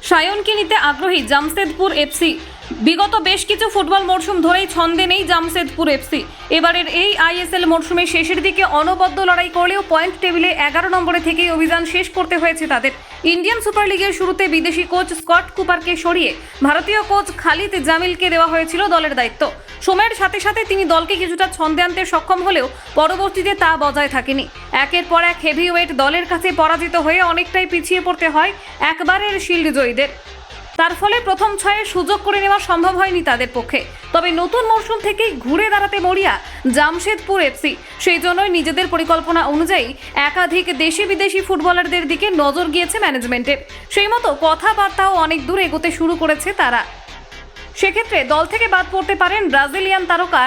সায়নকে নিতে আগ্রহী জামশেদপুর এফসি। বিগত বেশ কিছু ফুটবল মরশুম ধরেই ছন্দে নেই জামশেদপুর এফসি। এবারের এই আইএসএল মরশুমের শেষের দিকে অনবদ্য লড়াই করলেও পয়েন্ট টেবিলে 11 নম্বরে থেকেই অভিযান শেষ করতে হয়েছে তাদের। ইন্ডিয়ান সুপার লিগের শুরুতে বিদেশি কোচ স্কট কুপারকে সরিয়ে ভারতীয় কোচ খালিদ জামিলকে দেওয়া হয়েছিল দলের দায়িত্ব। সময়ের সাথে সাথে তিনি দলকে কিছুটা ছন্দে আনতে সক্ষম হলেও পরবর্তীতে তা বজায় থাকেনি। একের পর এক হেভিওয়েট দলের কাছে পরাজিত হয়ে অনেকটাই পিছিয়ে পড়তে হয় একবারের শিল্ড জয়ীদের। তার ফলে প্রথম ছয়ে সুযোগ করে নেওয়া সম্ভব হয়নি তাদের পক্ষে। তবে নতুন মরশুম থেকেই ঘুরে দাঁড়াতে মরিয়া জামশেদপুর এফসি। সেই জন্যই নিজেদের পরিকল্পনা অনুযায়ী একাধিক দেশি বিদেশি ফুটবলারদের দিকে নজর গিয়েছে ম্যানেজমেন্টের। সেই মতো কথাবার্তাও অনেক দূর এগোতে শুরু করেছে তারা। সেক্ষেত্রে দল থেকে বাদ পড়তে পারেন ব্রাজিলিয়ান তারকা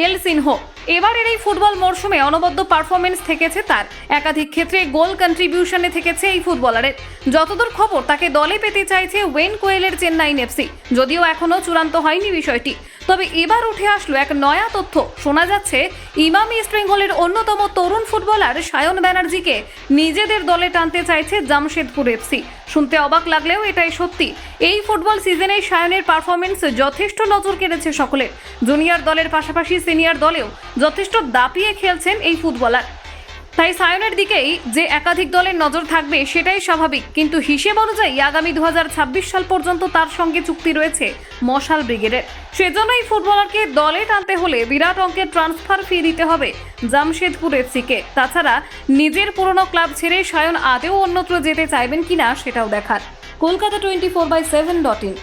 এল সিনহো। এবারের এই ফুটবল মরশুমে অনবদ্য পারফরমেন্স থেকেছে তার। একাধিক ক্ষেত্রে গোল কন্ট্রিবিউশনে থেকেছে এই ফুটবলারের। যতদূর খবর তাকে দলে পেতে চাইছে ওয়েন কোয়েলের চেন্নাইন এফসি, যদিও এখনও চূড়ান্ত হয়নি বিষয়টি। তবে এবার উঠে আসলো এক নয়া তথ্য। শোনা যাচ্ছে ইমামি ইস্ট বেঙ্গলের অন্যতম তরুণ ফুটবলার সায়ন ব্যানার্জিকে নিজেদের দলে টানতে চাইছে জামশেদপুর এফসি। শুনতে অবাক লাগলেও এটাই সত্যি। এই ফুটবল সিজনে সায়নের পারফরমেন্স যথেষ্ট নজর কেড়েছে সকলের। জুনিয়র দলের পাশাপাশি সিনিয়র দলেও যথেষ্ট দাপিয়ে খেলছেন এই ফুটবলার। তাই সায়নের দিকেই যে একাধিক দলের নজর থাকবে সেটাই স্বাভাবিক। কিন্তু হিসেব অনুযায়ী আগামী 2026 সাল পর্যন্ত তার সঙ্গে চুক্তি রয়েছে মশাল ব্রিগেডের। সেজন্য এই ফুটবলারকে দলে টানতে হলে বিরাট অঙ্কের ট্রান্সফার ফি দিতে হবে জামশেদপুর এফসিকে। তাছাড়া নিজের পুরনো ক্লাব ছেড়ে সায়ন আদেও অন্যত্র যেতে চাইবেন কিনা সেটাও দেখার। কলকাতা 24/7.in।